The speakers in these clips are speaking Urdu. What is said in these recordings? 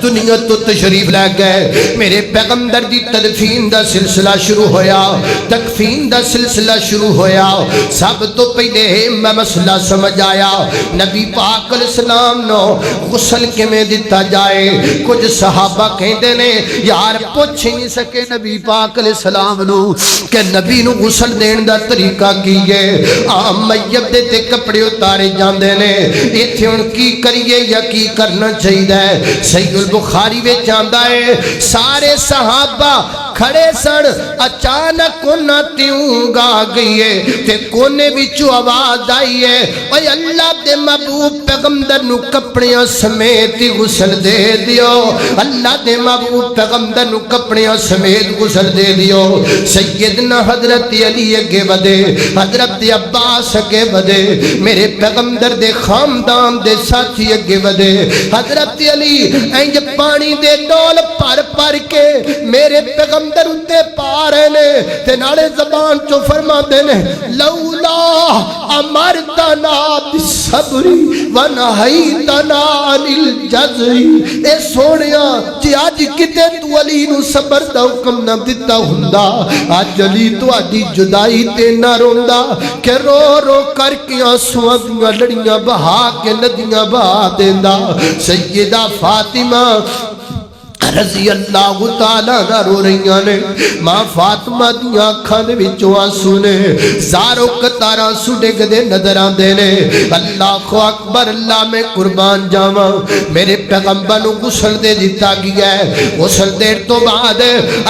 دنیا تو تشریف لے گئے، میرے پیغمبر دی تدفین دا سلسلہ شروع ہویا، تکفین دا سلسلہ شروع ہویا۔ سب تو پہلے میں مسئلہ سمجھ آیا، نبی پاک علیہ السلام نو غسل کیویں دتا جائے۔ کچھ صحابہ کہندے نے یار پوچھ ہی نہیں سکے نبی پاک علیہ السلام نو کہ نبی نو غسل دین دا طریقہ کی ہے۔ عام میت دے تے کپڑے اتارے جاندے نے، ایتھے ہن کی کریے یا کی کرنا چاہیے؟ صحیح البخاری میں جاندہ ہے سارے صحابہ کھڑے سن، اچانک کونا تیوں گا گئی ہے تے کونے بچو آواز آئی ہے، اے اللہ دے محبوب پیغمبر نو کپڑیاں سمیت غسل دے دیو، اللہ دے محبوب پیغمبر نو کپڑیاں سمیت غسل دے دیو۔ سیدنا حضرت علی اگے ودے، حضرت عباس اگے ودے، میرے پیغمبر دے خاندان دے ساتھی اگے ودے۔ حضرت علی اینج پانی دے ڈول پر پر کے میرے پیغمبر اتے پا رہے نے تے نالے زبان چو فرما دینے لولا امرتنا بالصبری ونہیتنا عن الجزری۔ اے سونیا جی آج کتے تو علی نو صبر دا حکم نہ دیتا ہوندا، آج علی تو آدھی جدائی تے نہ روندا کہ رو رو کر کے آنسواں دیاں لڑیاں بہا کے ندیاں بہا دیندا۔ سیدہ فاطمہ رضی اللہ تعالیٰ نہ رو رہی نے، ماں فاطمہ دیاں کھانے بچوں آنسو نے، زارو کتارا سڈگ دے نظر آندے نے۔ اللہ اکبر، اللہ میں قربان جاواں، میرے پیغمبر نو غسل دے دیتا گیا ہے۔ غسل دیر تو بعد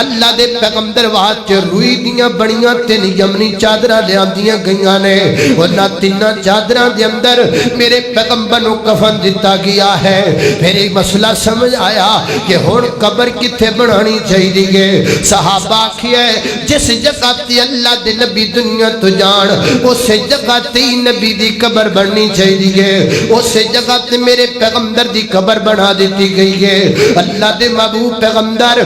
اللہ دے پیغمبر واسطے روئی دیاں بڑیاں تین یمنی چادراں لیاندیاں گئیاں نے، انہاں تیناں چادراں دے اندر میرے پیغمبر نو کفن دیتا گیا ہے۔ پھر ایک مسئلہ سمجھ آیا کہ ہن قبر کتھے بنانی چاہیے؟ صحابہ آکھیا ہے جس جگہ تے اللہ دے نبی دنیا تو جان اس جگہ تے نبی دی قبر بننی چاہیے، اس جگہ تے میرے پیغمبر دی قبر بنا دیتی گئی ہے۔ اللہ دے محبوب پیغمبر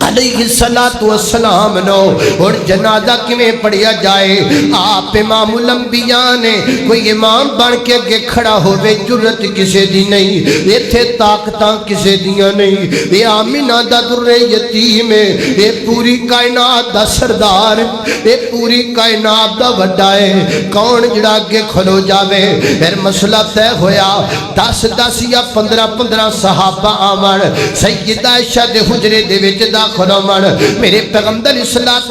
علیہ السلام نو اور جنازہ کیویں پڑھیا جائے؟ آپ امام الانبیاء نے، کوئی امام بن کے اگے کھڑا ہوے جرت کسے دی نہیں، ایتھے طاقتاں کسے دیاں نہیں۔ یہ آمینہ دا در یتیم ہے، یہ پوری کائنات دا سردار ہے، یہ پوری کائنات دا وڈا ہے، کون جڑا اگے کھلو جاوے؟ پھر مسئلہ طے ہویا، 10 یا 15 صحابہ آون سیدہ عائشہ دے حجرے دے وچ داخل خلومن، میرے پیغمبر علیہ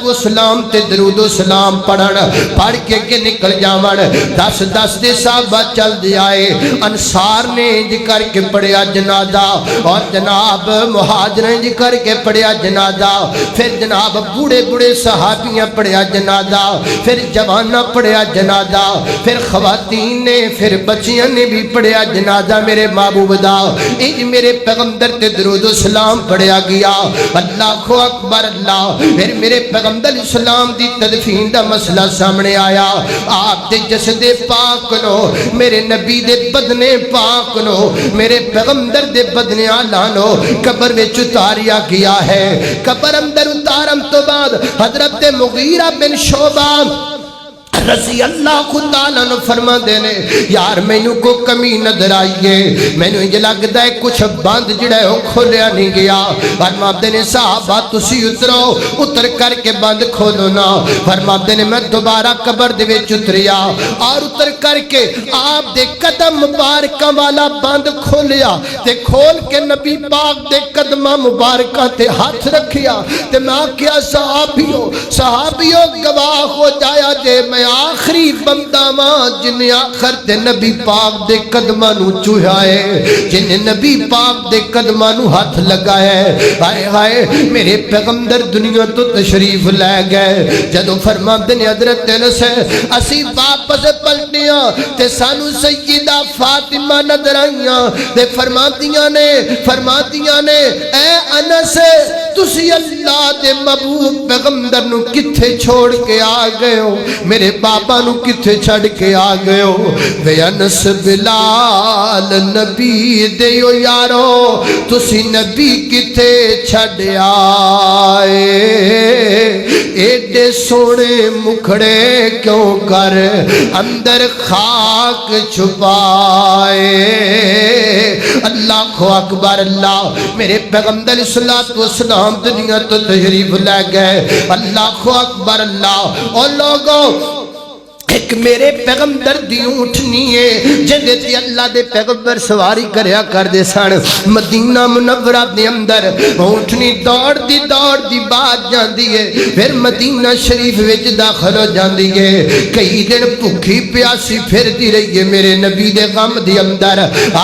السلام تے درود و سلام پڑھن، پڑھ کے کہ نکل جاون۔ 10 دے صحابہ چل دے آئے، انصار نے انج کر کے پڑھیا جنازہ، اور جناب مہاجرین انج کر کے پڑھیا جنازہ، پھر جناب بوڑھے بوڑھے صحابیاں پڑھیا جنازہ، پھر جواناں پڑھیا جنازہ، پھر خواتین نے، پھر بچیاں نے بھی پڑھیا جنازہ میرے محبوب دا۔ انج میرے پیغمبر تے درود و سلام پڑھیا گیا۔ اللہ اکبر اللہ۔ پھر میرے پیغمبر علیہ السلام دی تدفین دا مسئلہ سامنے آیا۔ آپ دے جسد پاک نو، میرے نبی دے بدن پاک نو، میرے پیغمبر دے بدن آلہ نو قبر وچ اتاریا گیا ہے۔ قبر اندر اتارم تو بعد حضرت مغیرہ بن شعبہ رضی اللہ تعالیٰ نے فرما دینے یار مینوں کو کمی نظر آئیے، مینوں انج لگدا ہے کچھ بند جڑا ہے وہ کھولیا نہیں گیا۔ فرما دینے صحابہ تسی اترو، اتر کر کے بند کھولو نا۔ فرما دینے میں دوبارہ قبر دے وچ اتریا اور اتر کر کے آپ دے قدم مبارکہ والا بند کھولیا تے کھول کے نبی پاک دے قدمہ مبارکہ تے ہاتھ رکھیا تے میں کیا صحابیوں گواہ ہو جایا جے میں آخری بندہ ماں جن آخر تے نبی پاک دے قدمہ نو چوہائے، جن نبی پاک دے قدمہ نو ہاتھ لگائے۔ آئے آئے میرے پیغمبر دنیا تو تشریف لے گئے۔ جدو فرما دن حضرت انس ہے اسی واپس پلٹیاں تے سانو سیدہ فاطمہ نظر آئیاں تے فرما دیاں نے اے انس تسی اللہ دے محبوب پیغمبر نو کتھے چھوڑ کے آ گئے ہو، میرے بابا نو کتھے چھڑ کے آ گئے ہو؟ وے انس بلال نبی دیو یارو تسی نبی کتھے چھڑ آئے؟ ایڈے سونے مکھڑے کیوں کر اندر خاک چھپائے؟ اللہ اکبر اللہ، میرے پیغمبر علیہ السلام دنیا تو تشریف لے گئے۔ اللہ اکبر اللہ، اور لوگوں ایک میرے پیغمبر دی اونٹنی ہے جندے تے اللہ دے پیغمبر سواری کریا کر دے سن۔ مدینہ منورہ دے اندر اونٹنی دوڑ دی بات جاندی ہے، پھر مدینہ شریف وچ داخل ہو جاندی ہے۔ کئی دن بھوکھی پیاسی پھر دی رہی ہے میرے نبی دے غم دی اندر،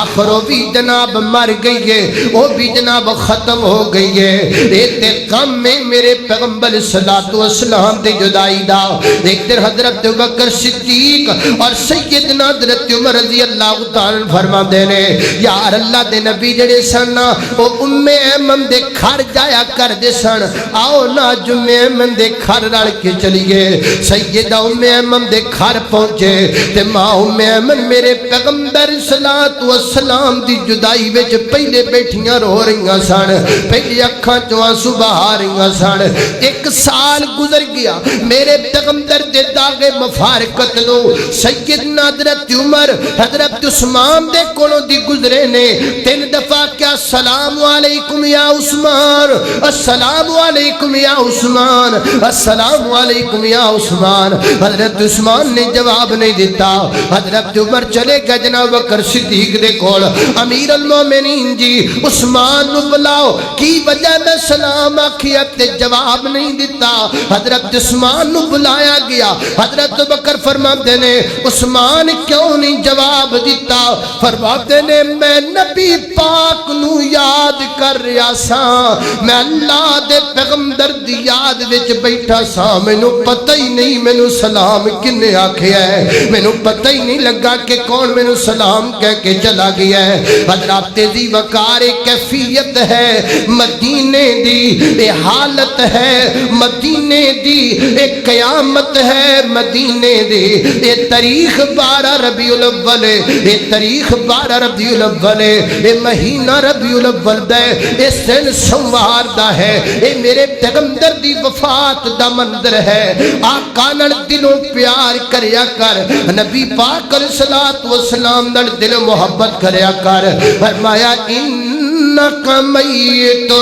آخر وہ بھی جناب مر گئی ہے، وہ بھی جناب ختم ہو گئی ہے۔ ایتے غم میں میرے پیغمبر صلی والسلام دی جدائی دا ایک دن حضرت بکر صدیق اور سیدنا حضرت عمر رضی اللہ تعالیٰ فرما دینے یار اللہ دے نبی جڑے سن او ام ایمن دے گھر جایا کر دے سن، آؤ نا ام ایمن دے گھر رل کے چلیے۔ سیدہ ام ایمن دے گھر پہنچے تے ماں ام ایمن میرے پیغمبر صلاۃ والسلام دی جدائی وچ پہلے بیٹھیاں رو رہیاں سن، پہلے اکھاں چوں آنسو بہا رہیاں سن۔ ایک سال گزر گیا، میرے پیغمبر دے داغے مفارقت لو سیدنا حضرت عمر حضرت عثمان دے کولوں دی گزرے نے، 3 دفعہ کیا السلام علیکم یا عثمان، السلام علیکم یا عثمان، السلام علیکم یا عثمان۔ حضرت عثمان نے جواب نہیں دیتا۔ حضرت عمر چلے گئے جناب بکر صدیق دے کول، امیر المومنین جی عثمان نو بلاؤ، کی وجہ میں سلام آکھیا تے جواب نہیں دیتا۔ حضرت عثمان نو بلایا گیا، حضرت بکر فرماتے نے عثمان کیوں نہیں جواب دیتا؟ فرماتے نے میں نبی پاک نو یاد کر رہا سا، میں اللہ دے پیغمبر دی یاد وچ بیٹھا سا، مینوں پتہ ہی نہیں مینوں سلام کنے آکھیا ہے، مینوں پتہ ہی نہیں لگا کہ کون مینوں سلام کہہ کے چلا گیا ہے۔ حضرات تیزی وقار کیفیت ہے مدینے دی، اے حالت ہے مدینے دی، اے قیامت ہے مدینے دی، اے تاریخ 12 ربیع الاول، اے تاریخ 12 ربیع الاول، اے مہینہ ربیع الاول دا، اے سن سوار دا ہے، اے میرے پیغمبر دی وفات دا منظر ہے۔ آقا نال دلوں پیار کریا کر، نبی پاک علیہ الصلوۃ والسلام نال دل محبت کریا کر۔ فرمایا انک میت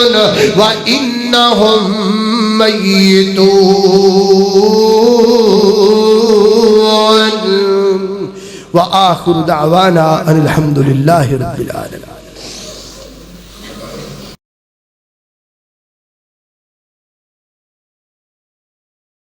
و انہم میتون وآخر دعوانا ان الحمد للہ رب العالمین۔